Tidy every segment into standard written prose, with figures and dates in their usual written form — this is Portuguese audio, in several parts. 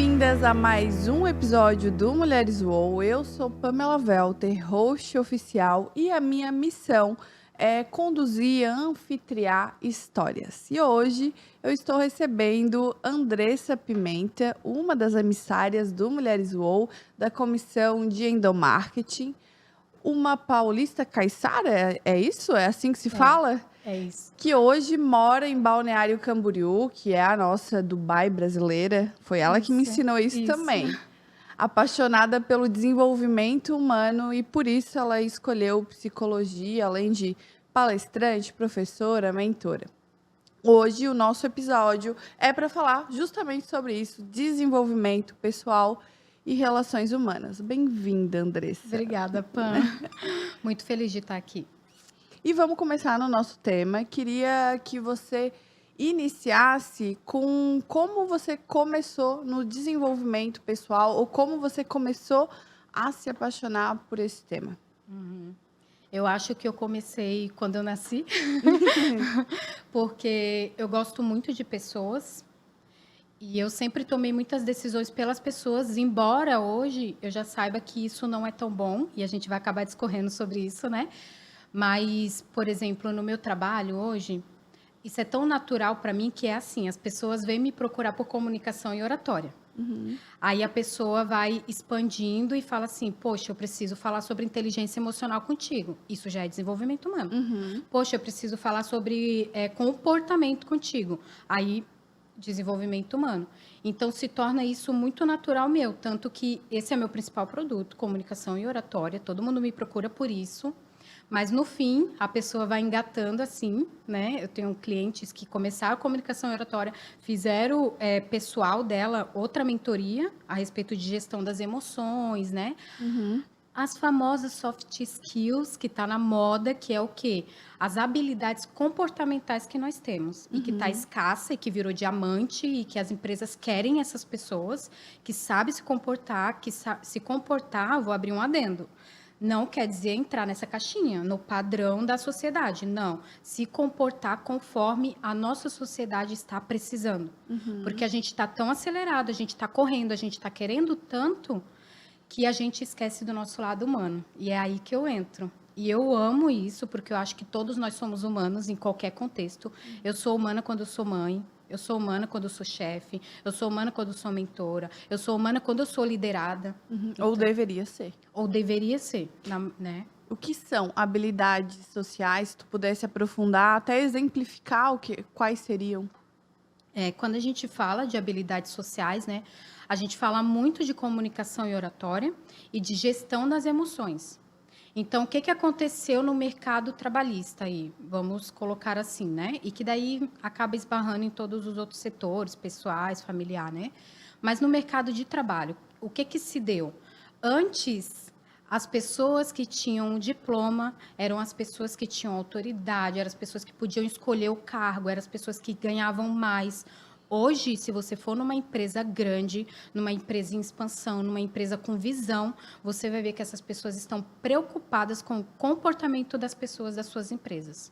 Bem-vindas a mais um episódio do Mulheres UOL. Eu sou Pamela Welter, host oficial, e a minha missão é conduzir, anfitriar histórias. E hoje eu estou recebendo Andressa Pimenta, uma das emissárias do Mulheres UOL, da Comissão de Endomarketing, uma paulista caiçara, é isso? É assim que se fala? É isso. Que hoje mora em Balneário Camboriú, que é a nossa Dubai brasileira. Foi ela que me ensinou isso também. Apaixonada pelo desenvolvimento humano e por isso ela escolheu psicologia, além de palestrante, professora, mentora. Hoje o nosso episódio é para falar justamente sobre isso, desenvolvimento pessoal e relações humanas. Bem-vinda, Andressa. Obrigada, Pam. Muito feliz de estar aqui. E vamos começar no nosso tema. Queria que você iniciasse com como você começou no desenvolvimento pessoal ou como você começou a se apaixonar por esse tema. Eu acho que eu comecei quando eu nasci, porque eu gosto muito de pessoas e eu sempre tomei muitas decisões pelas pessoas, embora hoje eu já saiba que isso não é tão bom e a gente vai acabar discorrendo sobre isso, né? Mas, por exemplo, no meu trabalho hoje, isso é tão natural para mim que é assim, as pessoas vêm me procurar por comunicação e oratória. Aí a pessoa vai expandindo e fala assim, poxa, eu preciso falar sobre inteligência emocional contigo. Isso já é desenvolvimento humano. Poxa, eu preciso falar sobre comportamento contigo. Aí, desenvolvimento humano. Então, se torna isso muito natural meu. Tanto que esse é meu principal produto, comunicação e oratória. Todo mundo me procura por isso. Mas, no fim, a pessoa vai engatando assim, né? Eu tenho clientes que começaram a comunicação e oratória, fizeram pessoal dela outra mentoria a respeito de gestão das emoções, né? As famosas soft skills, que está na moda, que é o quê? As habilidades comportamentais que nós temos. E que está escassa e que virou diamante e que as empresas querem essas pessoas que sabem se comportar, se comportar, vou abrir um adendo. Não quer dizer entrar nessa caixinha, no padrão da sociedade. Não. Se comportar conforme a nossa sociedade está precisando. Porque a gente está tão acelerado, a gente está correndo, a gente está querendo tanto que a gente esquece do nosso lado humano. E é aí que eu entro. E eu amo isso, porque eu acho que todos nós somos humanos em qualquer contexto. Eu sou humana quando eu sou mãe. Eu sou humana quando eu sou chefe. Eu sou humana quando eu sou mentora. Eu sou humana quando eu sou liderada. Ou deveria ser. Ou deveria ser, né? O que são habilidades sociais? Se tu pudesse aprofundar, até exemplificar quais seriam? Quando a gente fala de habilidades sociais, né, a gente fala muito de comunicação e oratória e de gestão das emoções. Então, o que aconteceu no mercado trabalhista aí? Vamos colocar assim, né? E que daí acaba esbarrando em todos os outros setores, pessoais, familiar, né? Mas no mercado de trabalho, o que se deu? Antes, as pessoas que tinham um diploma eram as pessoas que tinham autoridade, eram as pessoas que podiam escolher o cargo, eram as pessoas que ganhavam mais. Hoje, se você for numa empresa grande, numa empresa em expansão, numa empresa com visão, você vai ver que essas pessoas estão preocupadas com o comportamento das pessoas das suas empresas.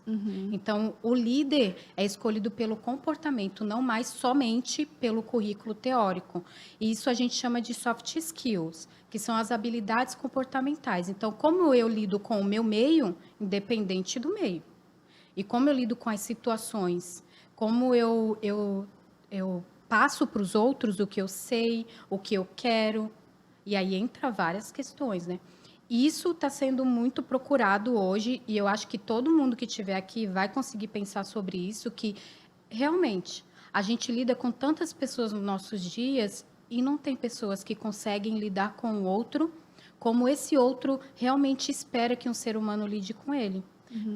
Então, o líder é escolhido pelo comportamento, não mais somente pelo currículo teórico. E isso a gente chama de soft skills, que são as habilidades comportamentais. Então, como eu lido com o meu meio, independente do meio, e como eu lido com as situações, como eu passo para os outros o que eu sei, o que eu quero, e aí entra várias questões, né? Isso está sendo muito procurado hoje, e eu acho que todo mundo que estiver aqui vai conseguir pensar sobre isso, que realmente a gente lida com tantas pessoas nos nossos dias e não tem pessoas que conseguem lidar com o outro como esse outro realmente espera que um ser humano lide com ele.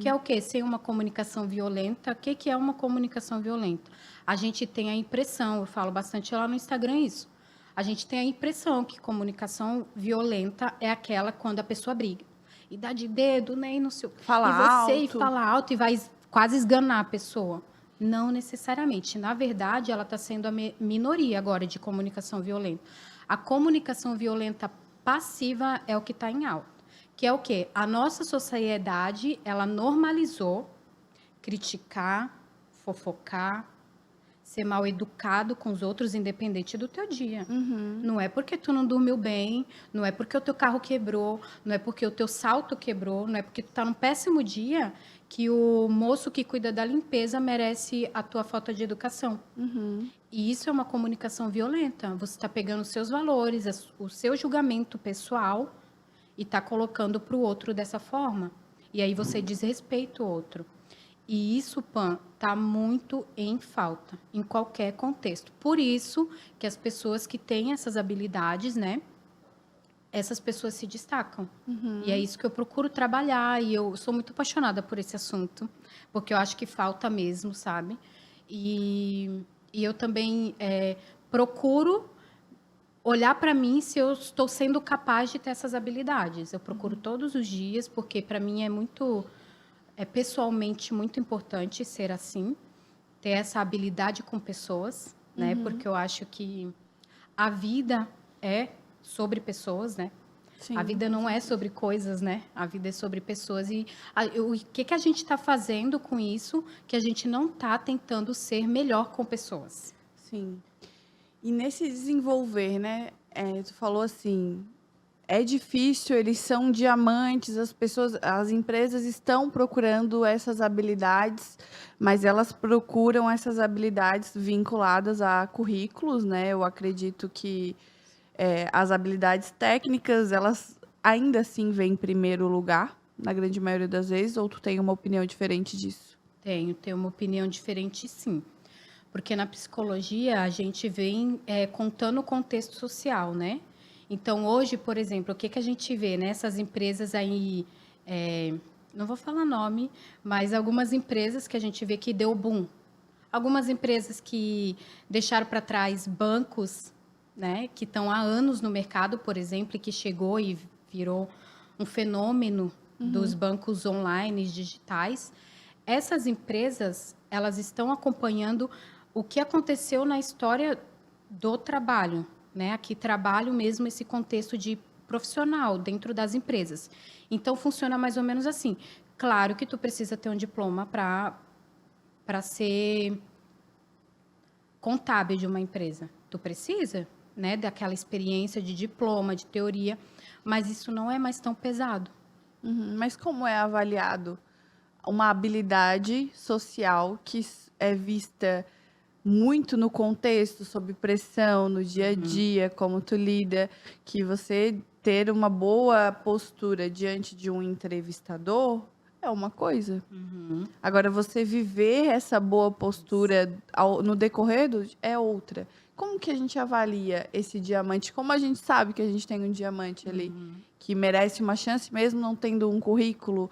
Que é o quê? Sem uma comunicação violenta. O que é uma comunicação violenta? A gente tem a impressão, eu falo bastante lá no Instagram isso, a gente tem a impressão que comunicação violenta é aquela quando a pessoa briga. E dá de dedo, né? E, não sei, Fala e você alto. fala alto e vai quase esganar a pessoa. Não necessariamente. Na verdade, ela está sendo a minoria agora de comunicação violenta. A comunicação violenta passiva é o que está em alta. Que é o quê? A nossa sociedade, ela normalizou criticar, fofocar, ser mal educado com os outros, independente do teu dia. Uhum. Não é porque tu não dormiu bem, não é porque o teu carro quebrou, não é porque o teu salto quebrou, não é porque tu tá num péssimo dia que o moço que cuida da limpeza merece a tua falta de educação. Uhum. E isso é uma comunicação violenta. Você está pegando os seus valores, o seu julgamento pessoal e está colocando para o outro dessa forma. E aí você desrespeita o outro. E isso, Pan, está muito em falta, em qualquer contexto. Por isso que as pessoas que têm essas habilidades, né? Essas pessoas se destacam. E é isso que eu procuro trabalhar. E eu sou muito apaixonada por esse assunto, porque eu acho que falta mesmo, sabe? E eu também procuro olhar para mim se eu estou sendo capaz de ter essas habilidades. Eu procuro todos os dias, porque para mim é pessoalmente muito importante ser assim, ter essa habilidade com pessoas, né? Porque eu acho que a vida é sobre pessoas, né? Sim. A vida não é sobre coisas, né? A vida é sobre pessoas. E o que a gente está fazendo com isso que a gente não está tentando ser melhor com pessoas? Sim. E nesse desenvolver, né? Tu falou assim, é difícil, eles são diamantes, as empresas estão procurando essas habilidades, mas elas procuram essas habilidades vinculadas a currículos, né? Eu acredito que as habilidades técnicas, elas ainda assim vêm em primeiro lugar, na grande maioria das vezes, ou tu tem uma opinião diferente disso? Tenho uma opinião diferente, sim. Porque na psicologia a gente vem contando o contexto social, né? Então, hoje, por exemplo, o que a gente vê nessas empresas aí, não vou falar nome, mas algumas empresas que a gente vê que deu boom. Algumas empresas que deixaram para trás bancos, né, que estão há anos no mercado, por exemplo, e que chegou e virou um fenômeno dos bancos online digitais. Essas empresas, elas estão acompanhando o que aconteceu na história do trabalho, né? Aqui trabalho mesmo esse contexto de profissional dentro das empresas. Então funciona mais ou menos assim. Claro que tu precisa ter um diploma para ser contábil de uma empresa. Tu precisa, né, daquela experiência de diploma, de teoria, mas isso não é mais tão pesado. Uhum. Mas como é avaliado uma habilidade social que é vista muito no contexto, sob pressão, no dia a dia, como tu lida, que você ter uma boa postura diante de um entrevistador é uma coisa. Agora, você viver essa boa postura no decorrer é outra. Como que a gente avalia esse diamante? Como a gente sabe que a gente tem um diamante ali que merece uma chance, mesmo não tendo um currículo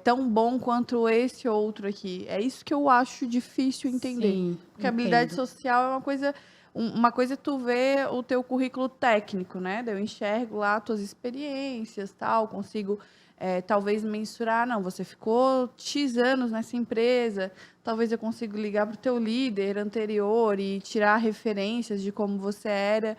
tão bom quanto esse outro aqui? É isso que eu acho difícil entender. Sim, Porque a habilidade entendo. social é uma coisa. Uma coisa é tu ver o teu currículo técnico, né? Daí eu enxergo lá tuas experiências, tal, consigo talvez mensurar, não, você ficou X anos nessa empresa, talvez eu consiga ligar para o teu líder anterior e tirar referências de como você era.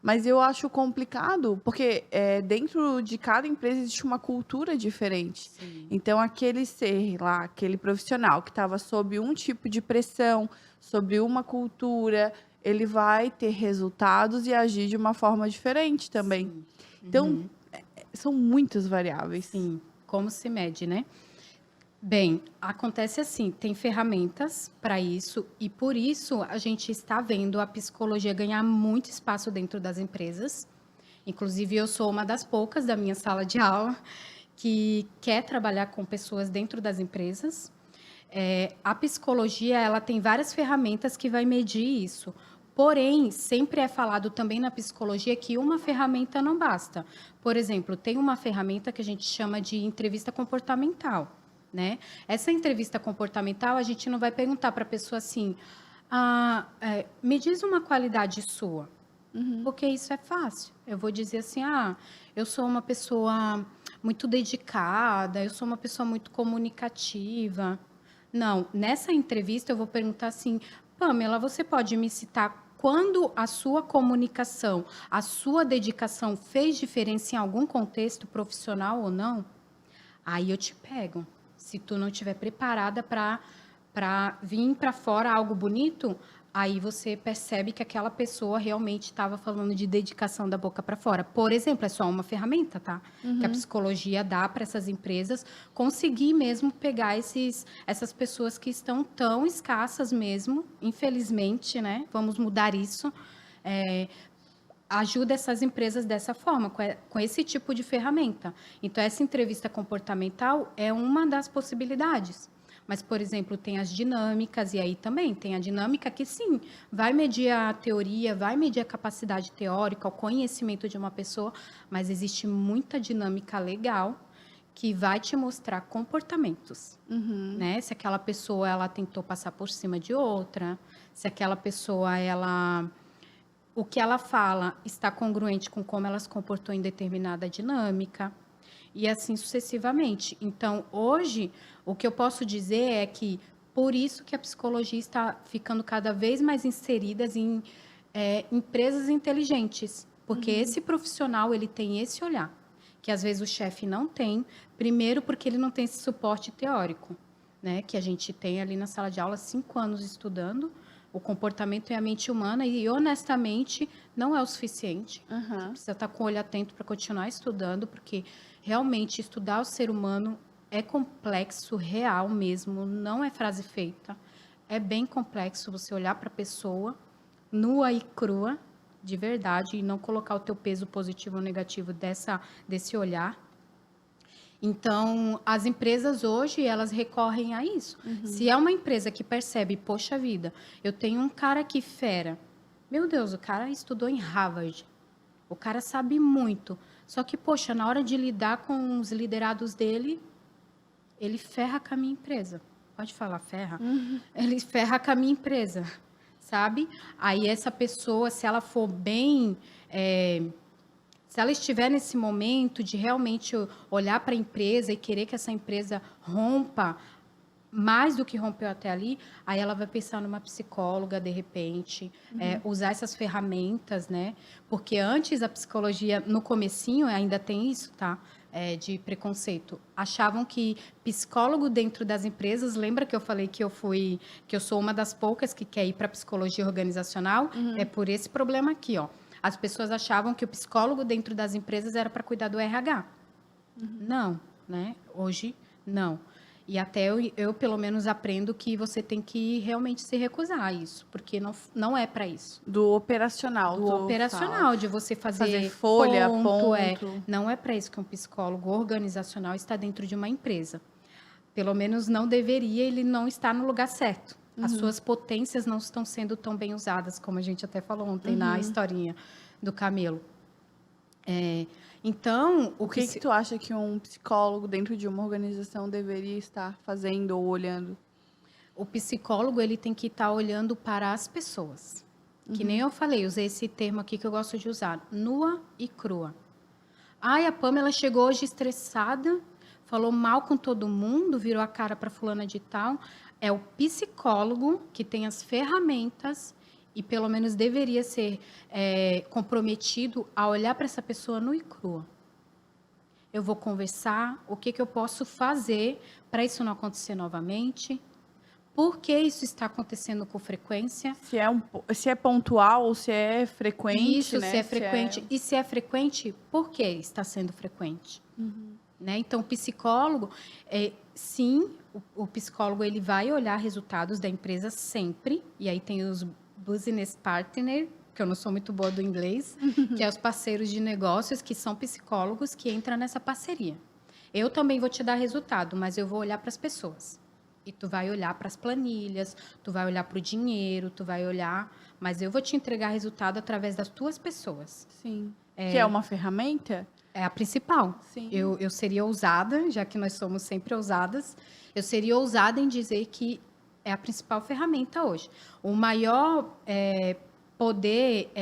Mas eu acho complicado, porque dentro de cada empresa existe uma cultura diferente. Sim. Então, aquele ser lá, aquele profissional que estava sob um tipo de pressão, sobre uma cultura, ele vai ter resultados e agir de uma forma diferente também. Sim. Então, são muitas variáveis. Sim, como se mede, né? Bem, acontece assim, tem ferramentas para isso e por isso a gente está vendo a psicologia ganhar muito espaço dentro das empresas. Inclusive, eu sou uma das poucas da minha sala de aula que quer trabalhar com pessoas dentro das empresas. A psicologia, ela tem várias ferramentas que vai medir isso. Porém, sempre é falado também na psicologia que uma ferramenta não basta. Por exemplo, tem uma ferramenta que a gente chama de entrevista comportamental, né? Essa entrevista comportamental, a gente não vai perguntar para a pessoa assim, me diz uma qualidade sua, porque isso é fácil. Eu vou dizer assim, eu sou uma pessoa muito dedicada, eu sou uma pessoa muito comunicativa. Não, nessa entrevista eu vou perguntar assim, Pamela, você pode me citar quando a sua comunicação, a sua dedicação fez diferença em algum contexto profissional ou não? Aí eu te pego. Se tu não estiver preparada para vir para fora algo bonito, Aí você percebe que aquela pessoa realmente estava falando de dedicação da boca para fora. Por exemplo, é só uma ferramenta, tá? Que a psicologia dá para essas empresas conseguir mesmo pegar essas pessoas que estão tão escassas mesmo, infelizmente, né? Vamos mudar isso. Ajuda essas empresas dessa forma, com esse tipo de ferramenta. Então, essa entrevista comportamental é uma das possibilidades. Mas, por exemplo, tem as dinâmicas, e aí também tem a dinâmica que, sim, vai medir a teoria, vai medir a capacidade teórica, o conhecimento de uma pessoa, mas existe muita dinâmica legal que vai te mostrar comportamentos, né? Se aquela pessoa, ela tentou passar por cima de outra, se aquela pessoa, o que ela fala está congruente com como ela se comportou em determinada dinâmica, e assim sucessivamente. Então, hoje, o que eu posso dizer é que, por isso que a psicologia está ficando cada vez mais inserida em empresas inteligentes, porque esse profissional, ele tem esse olhar, que às vezes o chefe não tem, primeiro porque ele não tem esse suporte teórico, né, que a gente tem ali na sala de aula 5 anos estudando o comportamento e a mente humana, e honestamente não é o suficiente. Você precisa estar com o olho atento para continuar estudando, porque realmente estudar o ser humano é complexo, real mesmo, não é frase feita. É bem complexo você olhar para a pessoa nua e crua, de verdade, e não colocar o teu peso positivo ou negativo desse olhar. Então, as empresas hoje, elas recorrem a isso. Se é uma empresa que percebe, poxa vida, eu tenho um cara que fera. Meu Deus, o cara estudou em Harvard. O cara sabe muito. Só que, poxa, na hora de lidar com os liderados dele, ele ferra com a minha empresa. Pode falar ferra? Ele ferra com a minha empresa, sabe? Aí essa pessoa, se ela for bem... se ela estiver nesse momento de realmente olhar para a empresa e querer que essa empresa rompa mais do que rompeu até ali, aí ela vai pensar numa psicóloga, de repente, usar essas ferramentas, né? Porque antes a psicologia, no comecinho, ainda tem isso, tá? De preconceito. Achavam que psicólogo dentro das empresas, lembra que eu falei que eu sou uma das poucas que quer ir para psicologia organizacional? É por esse problema aqui, ó. As pessoas achavam que o psicólogo dentro das empresas era para cuidar do RH. Não, né? Hoje, não. E até eu, pelo menos, aprendo que você tem que realmente se recusar a isso, porque não é para isso. Do operacional. Do operacional, de você fazer folha, ponto. Não é para isso que um psicólogo organizacional está dentro de uma empresa. Pelo menos não deveria, ele não está no lugar certo. As suas potências não estão sendo tão bem usadas, como a gente até falou ontem na historinha do camelo. Então, o que tu acha que um psicólogo dentro de uma organização deveria estar fazendo ou olhando? O psicólogo, ele tem que estar olhando para as pessoas. Que nem eu falei, usei esse termo aqui que eu gosto de usar, nua e crua. Ai, a Pamela chegou hoje estressada, falou mal com todo mundo, virou a cara para fulana de tal. É o psicólogo que tem as ferramentas e pelo menos deveria ser comprometido a olhar para essa pessoa nua e crua. Eu vou conversar, o que eu posso fazer para isso não acontecer novamente? Por que isso está acontecendo com frequência? Se é pontual ou se é frequente, isso, né? Se é frequente. E se é frequente, por que está sendo frequente? Né? Então, o psicólogo, sim, o psicólogo ele vai olhar resultados da empresa sempre, e aí tem os business partner, que eu não sou muito boa do inglês, que é os parceiros de negócios, que são psicólogos que entram nessa parceria. Eu também vou te dar resultado, mas eu vou olhar para as pessoas. E tu vai olhar para as planilhas, tu vai olhar para o dinheiro, tu vai olhar... Mas eu vou te entregar resultado através das tuas pessoas. Sim. Que é uma ferramenta? É a principal. Sim. Eu seria ousada, já que nós somos sempre ousadas, eu seria ousada em dizer que é a principal ferramenta hoje. O maior poder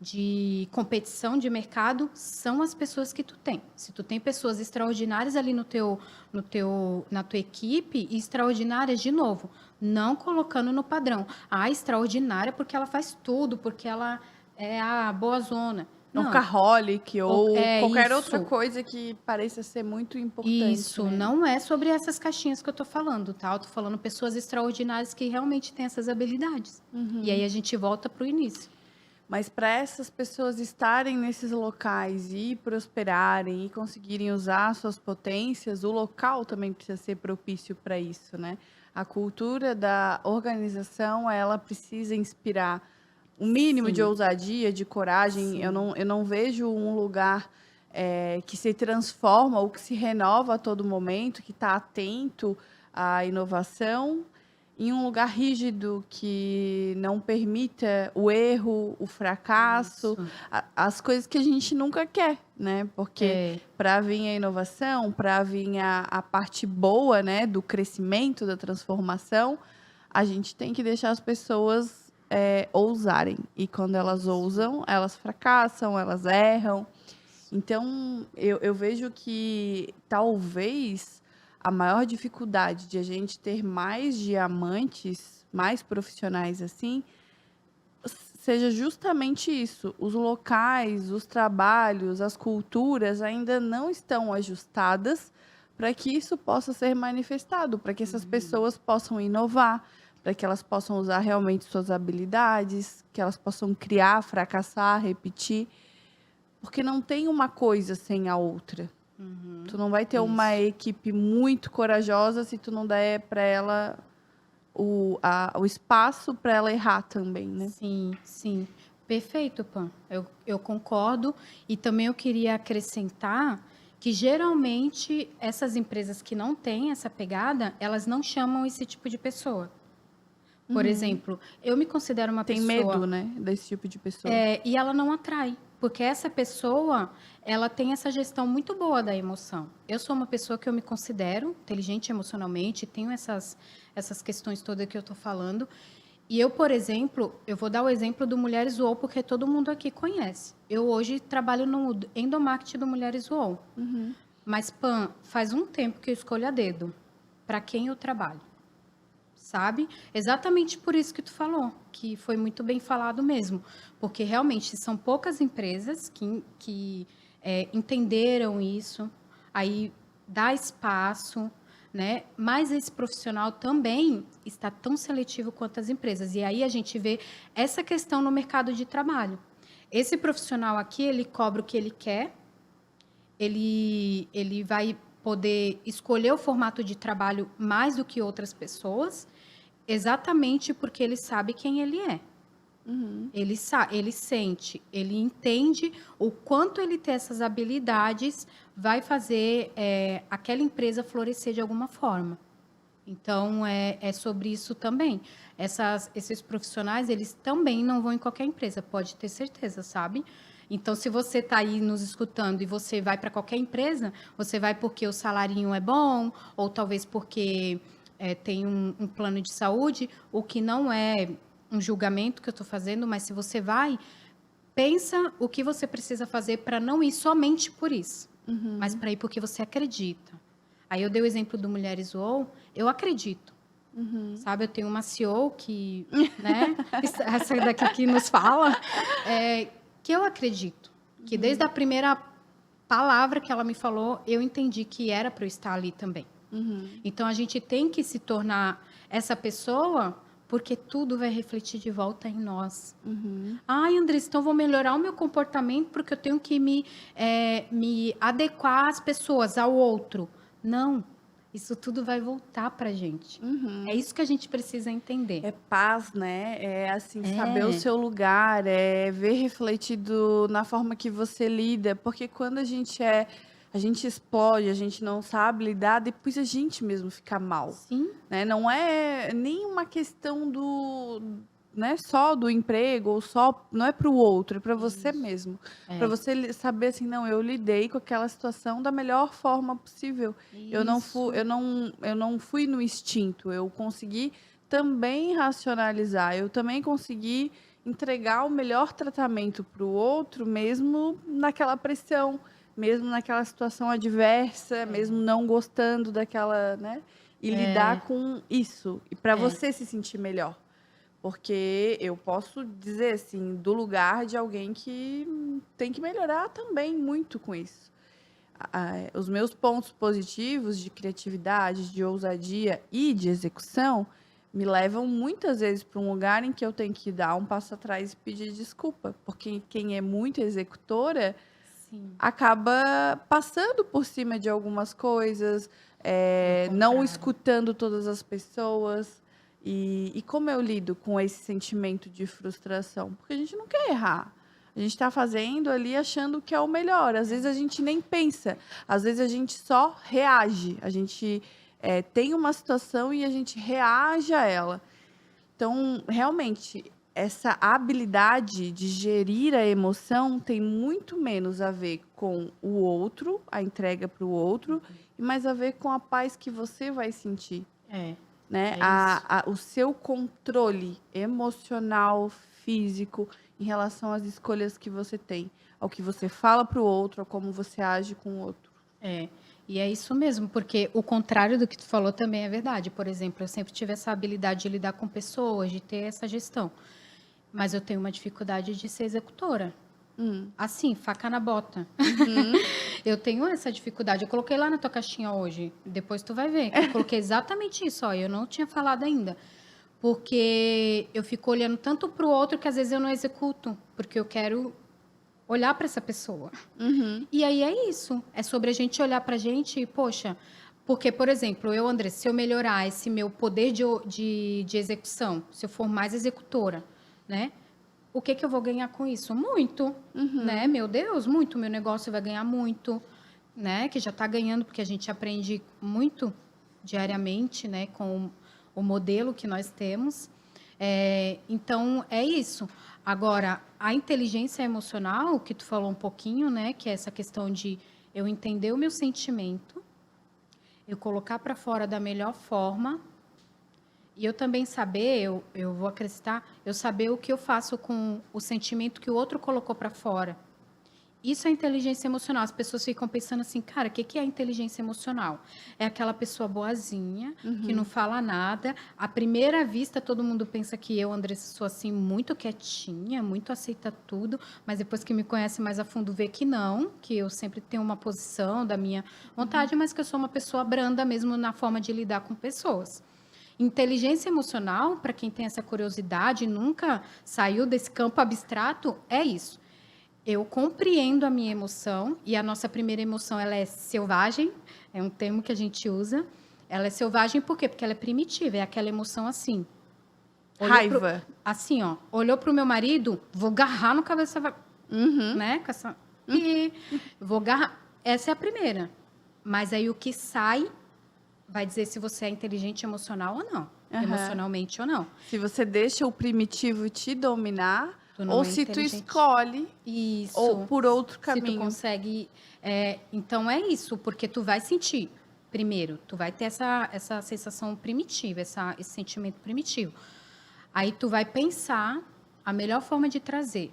de competição de mercado são as pessoas que tu tem. Se tu tem pessoas extraordinárias ali na tua equipe, e extraordinárias de novo, não colocando no padrão. Extraordinária porque ela faz tudo, porque ela é a boa zona. Não. Workaholic ou qualquer isso. outra coisa que pareça ser muito importante. Isso, né? não é sobre essas caixinhas que eu tô falando, tá? Eu tô falando pessoas extraordinárias que realmente têm essas habilidades. E aí a gente volta pro início. Mas para essas pessoas estarem nesses locais e prosperarem e conseguirem usar suas potências, o local também precisa ser propício para isso, né? A cultura da organização, ela precisa inspirar um mínimo de Sim. ousadia, de coragem. Sim. Eu não vejo um lugar que se transforma ou que se renova a todo momento, que está atento à inovação, em um lugar rígido que não permita o erro, o fracasso, Isso. as coisas que a gente nunca quer, né? Porque para vir a inovação, para vir a parte boa, né, do crescimento, da transformação, a gente tem que deixar as pessoas ousarem. E quando elas ousam, elas fracassam, elas erram. Então, eu vejo que talvez a maior dificuldade de a gente ter mais diamantes, mais profissionais assim, seja justamente isso. Os locais, os trabalhos, as culturas ainda não estão ajustadas para que isso possa ser manifestado, para que essas pessoas possam inovar, para que elas possam usar realmente suas habilidades, que elas possam criar, fracassar, repetir. Porque não tem uma coisa sem a outra. Tu não vai ter uma equipe muito corajosa se tu não der para ela o espaço para ela errar também, né? Sim, sim. Perfeito, Pan. Eu concordo. E também eu queria acrescentar que, geralmente, essas empresas que não têm essa pegada, elas não chamam esse tipo de pessoa. Por exemplo, eu me considero uma Tem pessoa... medo, né, desse tipo de pessoa. E ela não atrai. Porque essa pessoa, ela tem essa gestão muito boa da emoção. Eu sou uma pessoa que eu me considero inteligente emocionalmente, tenho essas questões todas que eu estou falando. E eu, por exemplo, eu vou dar o exemplo do Mulheres UOL, porque todo mundo aqui conhece. Eu hoje trabalho no endomarketing do Mulheres UOL. Mas, Pan, faz um tempo que eu escolho a dedo para quem eu trabalho. Sabe? Exatamente por isso que tu falou, que foi muito bem falado mesmo. Porque realmente são poucas empresas que entenderam isso, aí dá espaço, né? Mas esse profissional também está tão seletivo quanto as empresas. E aí a gente vê essa questão no mercado de trabalho. Esse profissional aqui, ele cobra o que ele quer, ele vai poder escolher o formato de trabalho mais do que outras pessoas, exatamente porque ele sabe quem ele é. Ele sente, ele entende o quanto ele ter essas habilidades vai fazer aquela empresa florescer de alguma forma. Então, é sobre isso também. Esses profissionais, eles também não vão em qualquer empresa, pode ter certeza, sabe? Então, se você está aí nos escutando e você vai para qualquer empresa, você vai porque o salarinho é bom, ou talvez porque tem um plano de saúde, o que não é um julgamento que eu estou fazendo, mas se você vai, pensa o que você precisa fazer para não ir somente por isso, mas para ir porque você acredita. Aí eu dei o exemplo do Mulheres UOL, eu acredito. Sabe, eu tenho uma CEO que, né, essa daqui que nos fala, que eu acredito. Que desde a primeira palavra que ela me falou, eu entendi que era para eu estar ali também. Então, a gente tem que se tornar essa pessoa, porque tudo vai refletir de volta em nós. Ai, Andressa, então vou melhorar o meu comportamento porque eu tenho que me adequar às pessoas, ao outro. Não, isso tudo vai voltar para a gente. É isso que a gente precisa entender. É paz, né? É assim, saber o seu lugar, é ver refletido na forma que você lida, porque quando a gente explode, a gente não sabe lidar, depois a gente mesmo fica mal. Sim. Né? Não é nem uma questão né, só do emprego, ou só, não é para o outro, é para você mesmo. Para você saber assim, não, eu lidei com aquela situação da melhor forma possível. Eu não fui no instinto, eu consegui também racionalizar, eu também consegui entregar o melhor tratamento para o outro, mesmo naquela pressão, mesmo naquela situação adversa, mesmo não gostando daquela, né? E lidar com isso, e para você se sentir melhor. Porque eu posso dizer assim, do lugar de alguém que tem que melhorar também muito com isso. Os meus pontos positivos de criatividade, de ousadia e de execução me levam muitas vezes para um lugar em que eu tenho que dar um passo atrás e pedir desculpa, porque quem é muito executora Sim. acaba passando por cima de algumas coisas, Pelo não contrário. escutando todas as pessoas. E como eu lido com esse sentimento de frustração? Porque a gente não quer errar. A gente está fazendo ali achando que é o melhor. Às vezes a gente nem pensa. Às vezes a gente só reage. A gente tem uma situação e a gente reage a ela. Então, realmente, essa habilidade de gerir a emoção tem muito menos a ver com o outro, a entrega para o outro, e mais a ver com a paz que você vai sentir, né? É O seu controle emocional, físico, em relação às escolhas que você tem, ao que você fala para o outro, a como você age com o outro. E é isso mesmo, porque o contrário do que tu falou também é verdade. Por exemplo, eu sempre tive essa habilidade de lidar com pessoas, de ter essa gestão. Mas eu tenho uma dificuldade de ser executora. Assim, faca na bota. Eu tenho essa dificuldade. Eu coloquei lá na tua caixinha hoje. Depois tu vai ver. Eu coloquei exatamente isso. Ó, eu não tinha falado ainda. Porque eu fico olhando tanto para o outro que às vezes eu não executo. Porque eu quero olhar para essa pessoa. E aí é isso. É sobre a gente olhar para a gente e, poxa... Porque, por exemplo, eu, André, se eu melhorar esse meu poder de execução, se eu for mais executora, né? O que eu vou ganhar com isso? Muito, né? Meu Deus, muito. Meu negócio vai ganhar muito, né? Que já está ganhando, porque a gente aprende muito diariamente, né? Com o modelo que nós temos. Então, é isso. Agora, a inteligência emocional, que tu falou um pouquinho, né? Que é essa questão de eu entender o meu sentimento, eu colocar para fora da melhor forma e eu também saber, eu vou acrescentar, eu saber o que eu faço com o sentimento que o outro colocou para fora. Isso é inteligência emocional. As pessoas ficam pensando assim, cara, o que é inteligência emocional? É aquela pessoa boazinha, que não fala nada. À primeira vista, todo mundo pensa que eu, Andressa, sou assim, muito quietinha, muito aceita tudo, mas depois que me conhece mais a fundo, vê que não, que eu sempre tenho uma posição da minha vontade, mas que eu sou uma pessoa branda mesmo na forma de lidar com pessoas. Inteligência emocional, para quem tem essa curiosidade e nunca saiu desse campo abstrato, é isso. Eu compreendo a minha emoção, e a nossa primeira emoção ela é selvagem, é um termo que a gente usa. Ela é selvagem por quê? Porque ela é primitiva, é aquela emoção assim. Raiva. Assim, ó. Olhou para o meu marido, vou agarrar no cabeça, né? Com essa, e vou agarrar. Essa é a primeira. Mas aí o que sai vai dizer se você é inteligente emocional ou não. Emocionalmente ou não. Se você deixa o primitivo te dominar, ou se tu inteligente. Escolhe Isso. ou por outro caminho. Se tu consegue... então, é isso. Porque tu vai sentir, primeiro, tu vai ter essa sensação primitiva, esse sentimento primitivo. Aí tu vai pensar a melhor forma de trazer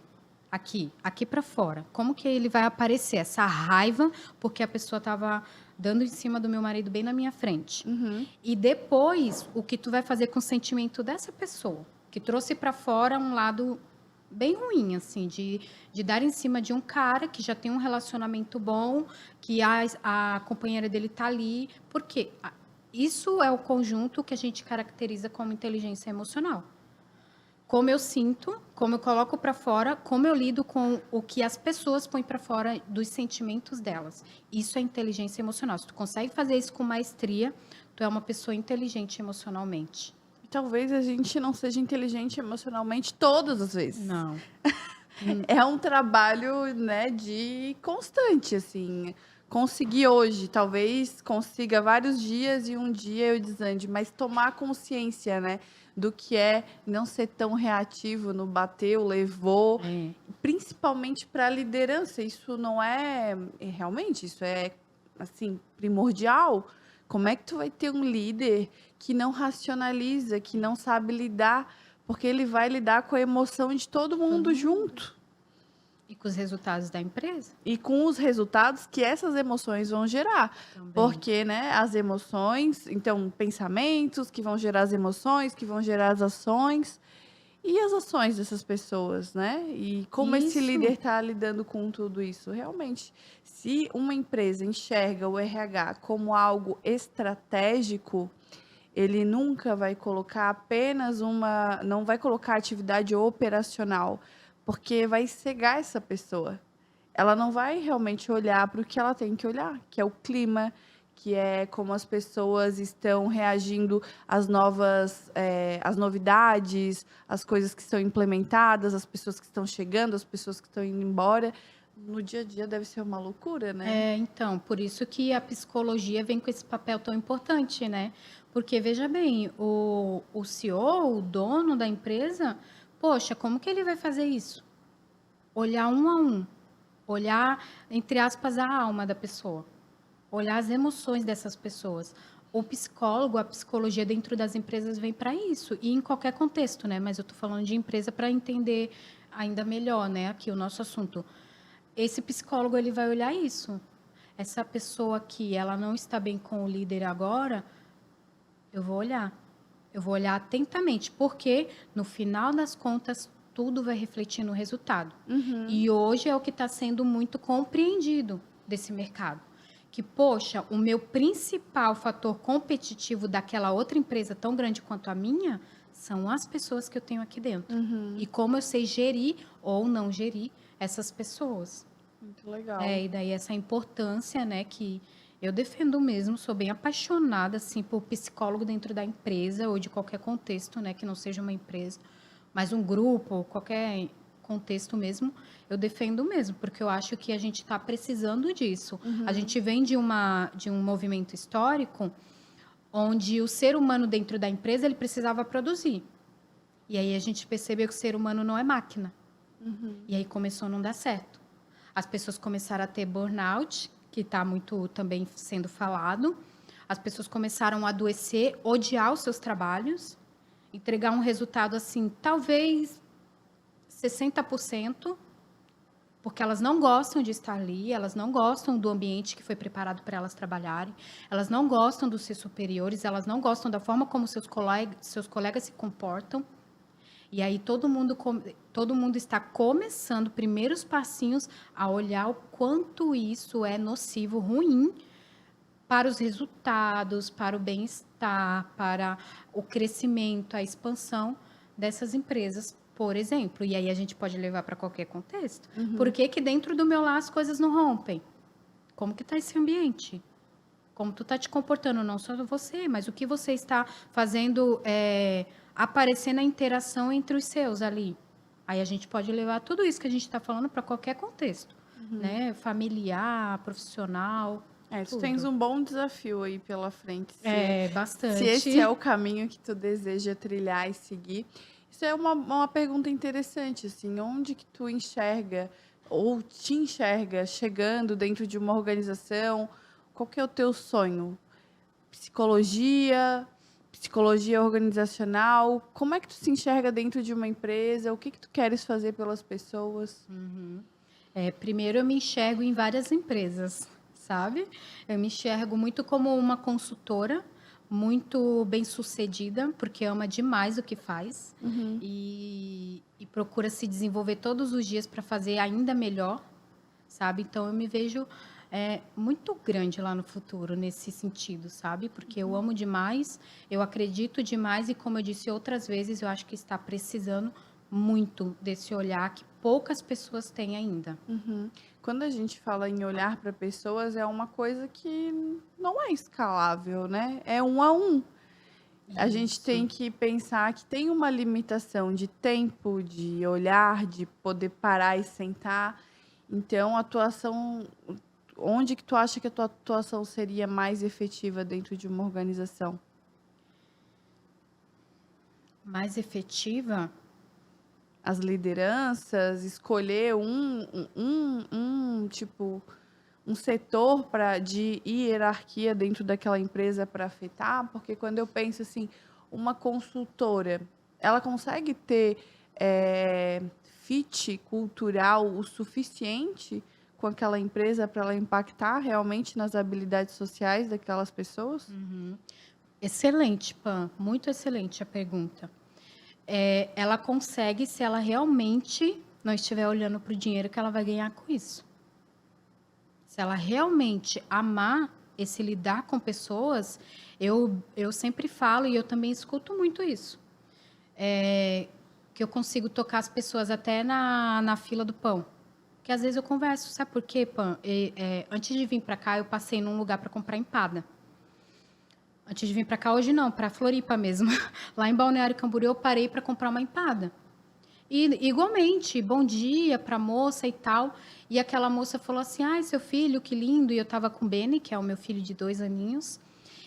aqui para fora. Como que ele vai aparecer? Essa raiva, porque a pessoa estava dando em cima do meu marido bem na minha frente. E depois, o que tu vai fazer com o sentimento dessa pessoa, que trouxe para fora um lado bem ruim, assim, de dar em cima de um cara que já tem um relacionamento bom, que a companheira dele tá ali. Por quê? Isso é o conjunto que a gente caracteriza como inteligência emocional. Como eu sinto, como eu coloco para fora, como eu lido com o que as pessoas põem para fora dos sentimentos delas. Isso é inteligência emocional. Se tu consegue fazer isso com maestria, tu é uma pessoa inteligente emocionalmente. Talvez a gente não seja inteligente emocionalmente todas as vezes. Não. É um trabalho, né, de constante, assim. Conseguir hoje, talvez consiga vários dias e um dia eu desande, mas tomar consciência, né, do que é não ser tão reativo no bateu, levou, principalmente para a liderança. Isso não realmente, isso é assim primordial. Como é que tu vai ter um líder que não racionaliza, que não sabe lidar, porque ele vai lidar com a emoção de todo mundo junto. E com os resultados da empresa. E com os resultados que essas emoções vão gerar. Também. Porque, né, as emoções, então, pensamentos que vão gerar as emoções, que vão gerar as ações. E as ações dessas pessoas, né? E como esse Isso. líder está lidando com tudo isso? Realmente, se uma empresa enxerga o RH como algo estratégico, ele nunca vai colocar apenas não vai colocar atividade operacional, porque vai cegar essa pessoa. Ela não vai realmente olhar para o que ela tem que olhar, que é o clima, que é como as pessoas estão reagindo às novidades, às coisas que estão implementadas, às pessoas que estão chegando, às pessoas que estão indo embora. No dia a dia deve ser uma loucura, né? Então, por isso que a psicologia vem com esse papel tão importante, né? Porque, veja bem, o CEO, o dono da empresa, poxa, como que ele vai fazer isso? Olhar um a um, olhar, entre aspas, a alma da pessoa, olhar as emoções dessas pessoas. O psicólogo, a psicologia dentro das empresas vem para isso, e em qualquer contexto, né? Mas eu estou falando de empresa para entender ainda melhor, né? Aqui o nosso assunto. Esse psicólogo, ele vai olhar isso. Essa pessoa aqui, ela não está bem com o líder agora, eu vou olhar. Eu vou olhar atentamente, porque no final das contas, tudo vai refletir no resultado. E hoje é o que está sendo muito compreendido desse mercado. Que, poxa, o meu principal fator competitivo daquela outra empresa tão grande quanto a minha são as pessoas que eu tenho aqui dentro. E como eu sei gerir ou não gerir essas pessoas. Muito legal. E daí essa importância, né, que eu defendo mesmo, sou bem apaixonada, assim, por psicólogo dentro da empresa ou de qualquer contexto, né, que não seja uma empresa, mas um grupo, qualquer contexto mesmo, eu defendo mesmo, porque eu acho que a gente está precisando disso. A gente vem de um movimento histórico onde o ser humano dentro da empresa, ele precisava produzir. E aí a gente percebeu que o ser humano não é máquina. E aí começou a não dar certo. As pessoas começaram a ter burnout, que está muito também sendo falado. As pessoas começaram a adoecer, odiar os seus trabalhos, entregar um resultado assim, talvez 60%, porque elas não gostam de estar ali, elas não gostam do ambiente que foi preparado para elas trabalharem, elas não gostam dos seus superiores, elas não gostam da forma como seus colegas se comportam. E aí todo mundo está começando, primeiros passinhos, a olhar o quanto isso é nocivo, ruim para os resultados, para o bem-estar, para o crescimento, a expansão dessas empresas, por exemplo. E aí a gente pode levar para qualquer contexto. Por que que dentro do meu lar as coisas não rompem? Como que está esse ambiente? Como tu está te comportando, não só você, mas o que você está fazendo aparecer na interação entre os seus ali. Aí a gente pode levar tudo isso que a gente está falando para qualquer contexto, né? Familiar, profissional. Tu tens um bom desafio aí pela frente. Bastante. Se esse é o caminho que tu deseja trilhar e seguir. Isso é uma pergunta interessante, assim, onde que tu enxerga ou te enxerga chegando dentro de uma organização? Qual que é o teu sonho? Psicologia organizacional? Como é que tu se enxerga dentro de uma empresa? O que que tu queres fazer pelas pessoas? Primeiro, eu me enxergo em várias empresas, sabe? Eu me enxergo muito como uma consultora, muito bem-sucedida, porque ama demais o que faz e procura se desenvolver todos os dias para fazer ainda melhor, sabe? Então, eu me vejo muito grande lá no futuro, nesse sentido, sabe? Porque eu amo demais, eu acredito demais e, como eu disse outras vezes, eu acho que está precisando muito desse olhar que poucas pessoas têm ainda. Quando a gente fala em olhar para pessoas, é uma coisa que não é escalável, né? É um a um. A gente tem que pensar que tem uma limitação de tempo, de olhar, de poder parar e sentar. Então, a atuação, onde que tu acha que a tua atuação seria mais efetiva dentro de uma organização? Mais efetiva? As lideranças, escolher tipo, um setor de hierarquia dentro daquela empresa para afetar, porque quando eu penso assim, uma consultora, ela consegue ter fit cultural o suficiente com aquela empresa para ela impactar realmente nas habilidades sociais daquelas pessoas? Excelente, Pan. Muito excelente a pergunta. ela consegue se ela realmente não estiver olhando para o dinheiro que ela vai ganhar com isso. Se ela realmente amar esse lidar com pessoas, eu sempre falo e eu também escuto muito isso. Que eu consigo tocar as pessoas até na fila do pão. Que às vezes eu converso, sabe por quê, Pan? Antes de vir para cá, eu passei num lugar para comprar empada. Antes de vir para cá, hoje não, para Floripa mesmo. Lá em Balneário Camboriú, eu parei para comprar uma empada. E igualmente, bom dia para a moça e tal. E aquela moça falou assim, ai, seu filho, que lindo. E eu estava com o Beni, que é o meu filho de 2 aninhos.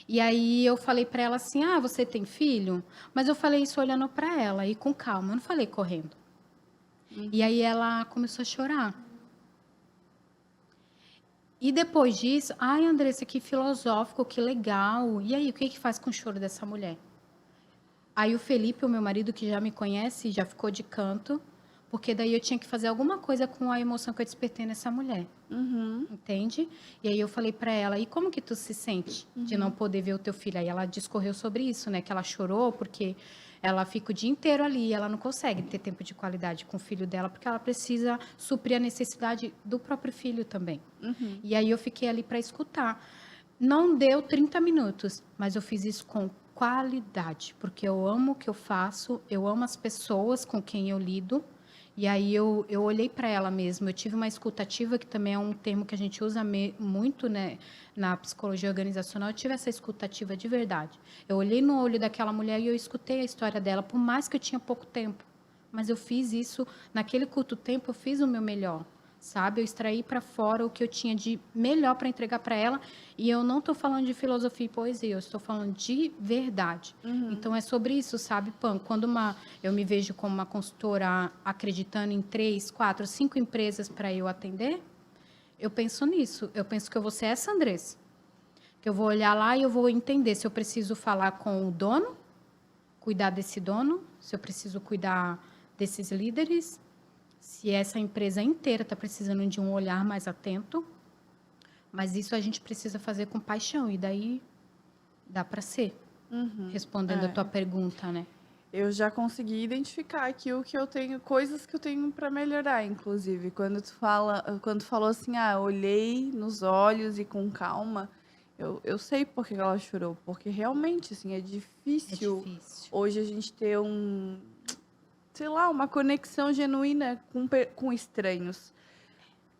E aí eu falei para ela assim, ah, você tem filho? Mas eu falei isso olhando para ela e com calma, eu não falei correndo. E aí ela começou a chorar. E depois disso, ai, Andressa, que filosófico, que legal. E aí, o que faz com o choro dessa mulher? Aí o Felipe, o meu marido, que já me conhece, já ficou de canto, porque daí eu tinha que fazer alguma coisa com a emoção que eu despertei nessa mulher. Entende? E aí eu falei para ela, e como que tu se sente de não poder ver o teu filho? Aí ela discorreu sobre isso, né? Que ela chorou porque ela fica o dia inteiro ali, ela não consegue ter tempo de qualidade com o filho dela, porque ela precisa suprir a necessidade do próprio filho também. E aí eu fiquei ali para escutar. Não deu 30 minutos, mas eu fiz isso com qualidade, porque eu amo o que eu faço, eu amo as pessoas com quem eu lido. E aí eu olhei para ela mesmo, eu tive uma escutativa, que também é um termo que a gente usa muito, né, na psicologia organizacional, eu tive essa escutativa de verdade. Eu olhei no olho daquela mulher e eu escutei a história dela, por mais que eu tinha pouco tempo. Mas eu fiz isso, naquele curto tempo, eu fiz o meu melhor, sabe? Eu extraí para fora o que eu tinha de melhor para entregar para ela, e eu não estou falando de filosofia e poesia, eu estou falando de verdade. Então é sobre isso, sabe, Pan? Quando eu me vejo como uma consultora acreditando em 3, 4, 5 empresas para eu atender, eu penso nisso. Eu penso que eu vou ser essa Andressa, que eu vou olhar lá e eu vou entender se eu preciso falar com o dono, cuidar desse dono, se eu preciso cuidar desses líderes, se essa empresa inteira está precisando de um olhar mais atento, mas isso a gente precisa fazer com paixão, e daí dá para ser, respondendo a tua pergunta, né? Eu já consegui identificar aqui o que eu tenho, coisas que eu tenho para melhorar, inclusive. Quando tu falou assim, olhei nos olhos e com calma, eu sei por que ela chorou, porque realmente, assim, é difícil. Hoje a gente ter sei lá, uma conexão genuína com estranhos.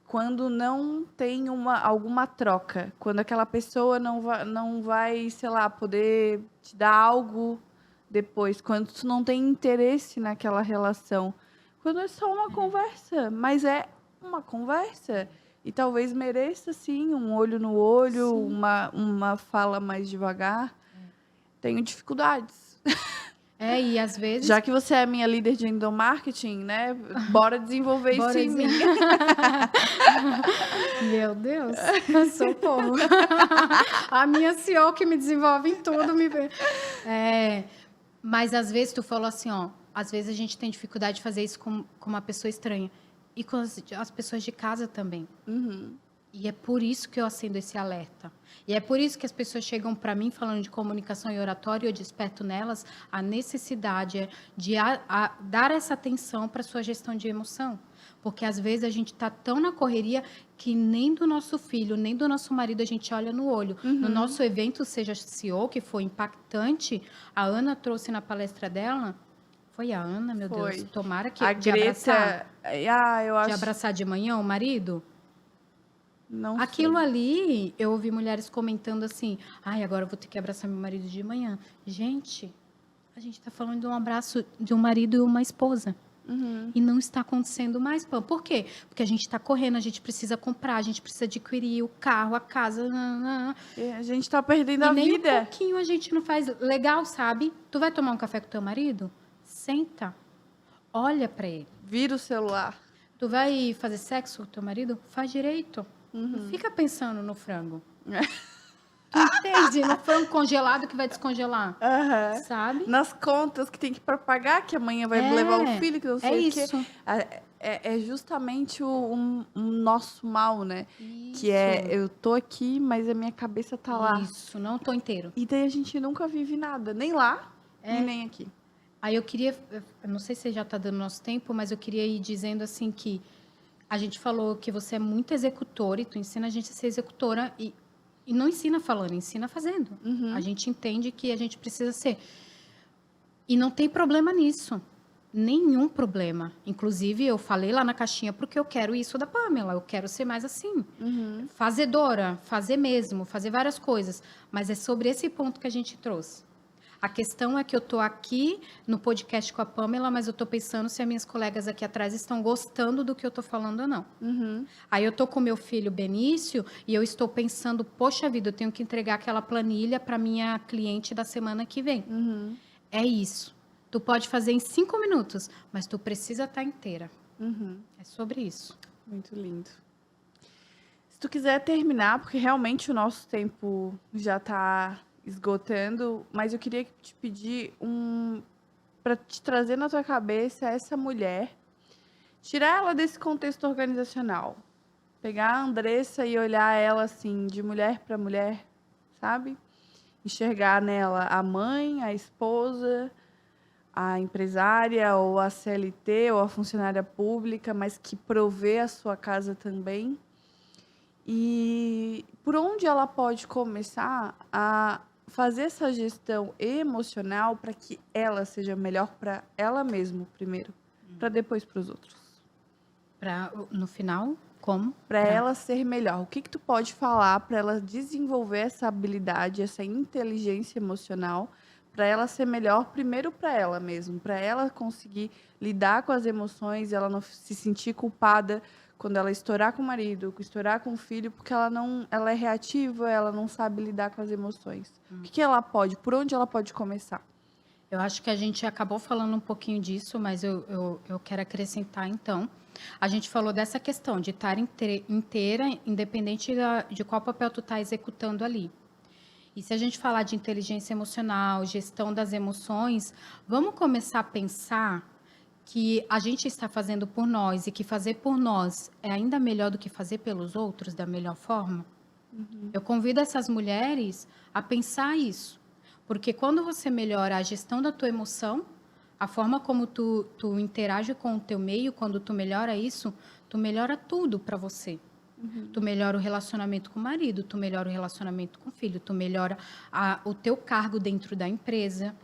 Quando não tem alguma troca, quando aquela pessoa não vai, sei lá, poder te dar algo depois, quando tu não tem interesse naquela relação, quando é só uma conversa, mas é uma conversa, e talvez mereça, sim, um olho no olho, uma fala mais devagar. Tenho dificuldades. E às vezes... Já que você é minha líder de endomarketing, né? Bora desenvolver isso em mim. Meu Deus, socorro. A minha CEO que me desenvolve em tudo. Mas às vezes tu falou assim, às vezes a gente tem dificuldade de fazer isso com uma pessoa estranha. E com as pessoas de casa também. E é por isso que eu acendo esse alerta. E é por isso que as pessoas chegam para mim falando de comunicação e oratório, e eu desperto nelas a necessidade de dar essa atenção para a sua gestão de emoção. Porque às vezes a gente está tão na correria que nem do nosso filho, nem do nosso marido a gente olha no olho. No nosso evento, seja CEO, que foi impactante, a Ana trouxe na palestra dela... Foi a Ana, meu Deus. Tomara que... A Greta... eu acho... De abraçar de manhã o marido... Não Aquilo sei. ali, eu ouvi mulheres comentando assim, agora eu vou ter que abraçar meu marido de manhã. Gente, a gente está falando de um abraço de um marido e uma esposa. E não está acontecendo mais. Por quê? Porque a gente está correndo, a gente precisa comprar, a gente precisa adquirir o carro, a casa. E a gente está perdendo a vida. Nem um pouquinho a gente não faz legal, sabe? Tu vai tomar um café com teu marido? Senta. Olha para ele. Vira o celular. Tu vai fazer sexo com teu marido? Faz direito. Não fica pensando no frango. Tu entende? No frango congelado que vai descongelar. Sabe? Nas contas que tem que pagar, que amanhã vai levar o filho, que não sei o quê. Isso. É justamente o nosso mal, né? Isso. Que eu tô aqui, mas a minha cabeça tá lá. Isso, não tô inteiro. E daí a gente nunca vive nada. Nem lá e nem aqui. Aí eu queria, eu não sei se já está dando nosso tempo, mas eu queria ir dizendo assim que a gente falou que você é muito executora e tu ensina a gente a ser executora e não ensina falando, ensina fazendo. A gente entende que a gente precisa ser. E não tem problema nisso. Nenhum problema. Inclusive, eu falei lá na caixinha porque eu quero isso da Pamela. Eu quero ser mais assim. Fazedora, fazer mesmo, fazer várias coisas. Mas é sobre esse ponto que a gente trouxe. A questão é que eu estou aqui no podcast com a Pamela, mas eu estou pensando se as minhas colegas aqui atrás estão gostando do que eu estou falando ou não. Aí eu estou com meu filho Benício e eu estou pensando, poxa vida, eu tenho que entregar aquela planilha para minha cliente da semana que vem. É isso. Tu pode fazer em 5 minutos, mas tu precisa estar inteira. É sobre isso. Muito lindo. Se tu quiser terminar, porque realmente o nosso tempo já está esgotando, mas eu queria te pedir para te trazer na tua cabeça essa mulher, tirar ela desse contexto organizacional, pegar a Andressa e olhar ela assim, de mulher para mulher, sabe? Enxergar nela a mãe, a esposa, a empresária, ou a CLT, ou a funcionária pública, mas que provê a sua casa também. E por onde ela pode começar a fazer essa gestão emocional para que ela seja melhor para ela mesma primeiro, para depois para os outros. No final, como? Para ela ser melhor. O que tu pode falar para ela desenvolver essa habilidade, essa inteligência emocional, para ela ser melhor primeiro para ela mesma, para ela conseguir lidar com as emoções, ela não se sentir culpada quando ela estourar com o marido, estourar com o filho, porque ela é reativa, ela não sabe lidar com as emoções. O que ela pode, por onde ela pode começar? Eu acho que a gente acabou falando um pouquinho disso, mas eu quero acrescentar, então. A gente falou dessa questão de estar inteira, independente de qual papel tu está executando ali. E se a gente falar de inteligência emocional, gestão das emoções, vamos começar a pensar que a gente está fazendo por nós e que fazer por nós é ainda melhor do que fazer pelos outros da melhor forma? Eu convido essas mulheres a pensar isso. Porque quando você melhora a gestão da tua emoção, a forma como tu interage com o teu meio, quando tu melhora isso, tu melhora tudo para você. Tu melhora o relacionamento com o marido, tu melhora o relacionamento com o filho, tu melhora o teu cargo dentro da empresa.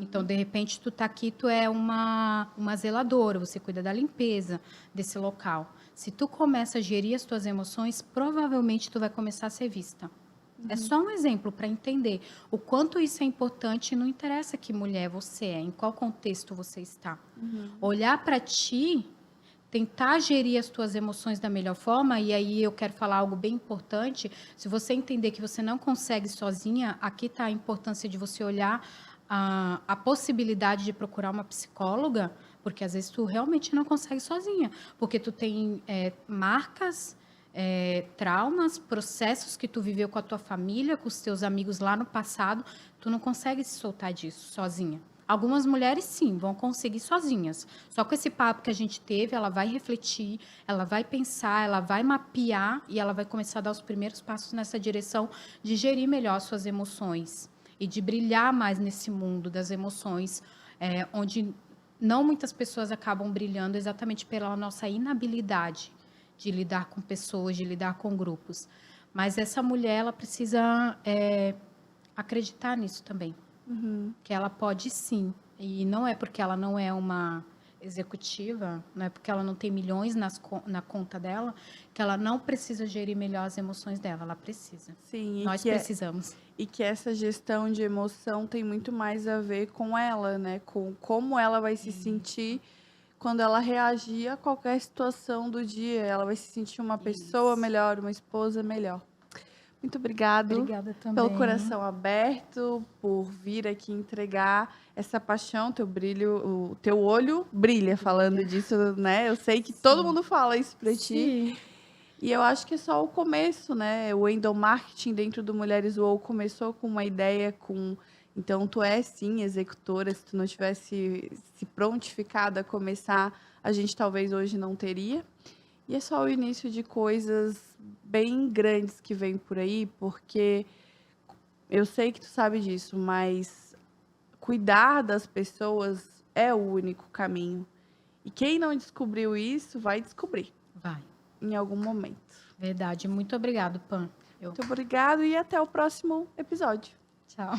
Então, de repente, tu tá aqui, tu é uma zeladora, você cuida da limpeza desse local. Se tu começa a gerir as tuas emoções, provavelmente tu vai começar a ser vista. É só um exemplo para entender o quanto isso é importante. Não interessa que mulher você é, em qual contexto você está. Olhar para ti, tentar gerir as tuas emoções da melhor forma, e aí eu quero falar algo bem importante. Se você entender que você não consegue sozinha, aqui está a importância de você olhar a possibilidade de procurar uma psicóloga, porque às vezes tu realmente não consegue sozinha, porque tu tem marcas, traumas, processos que tu viveu com a tua família, com os teus amigos lá no passado, tu não consegue se soltar disso sozinha. Algumas mulheres, sim, vão conseguir sozinhas. Só com esse papo que a gente teve, ela vai refletir, ela vai pensar, ela vai mapear e ela vai começar a dar os primeiros passos nessa direção de gerir melhor suas emoções e de brilhar mais nesse mundo das emoções, onde não muitas pessoas acabam brilhando exatamente pela nossa inabilidade de lidar com pessoas, de lidar com grupos. Mas essa mulher, ela precisa acreditar nisso também. Que ela pode sim. E não é porque ela não é uma executiva, não é porque ela não tem milhões na conta dela, que ela não precisa gerir melhor as emoções dela. Ela precisa. Sim, Nós precisamos. E que essa gestão de emoção tem muito mais a ver com ela, né? Com como ela vai se sentir quando ela reagir a qualquer situação do dia. Ela vai se sentir uma pessoa melhor, uma esposa melhor. Muito obrigada pelo coração aberto, por vir aqui entregar essa paixão, teu brilho, o teu olho brilha falando disso, né? Eu sei que todo mundo fala isso para ti. E eu acho que é só o começo, né? O endomarketing dentro do Mulheres UOL começou com uma ideia, então tu é sim executora. Se tu não tivesse se prontificado a começar, a gente talvez hoje não teria. E é só o início de coisas bem grandes que vem por aí, porque eu sei que tu sabe disso, mas cuidar das pessoas é o único caminho. E quem não descobriu isso, vai descobrir. Vai. Em algum momento. Verdade. Muito obrigado, Pan. Muito obrigado e até o próximo episódio. Tchau.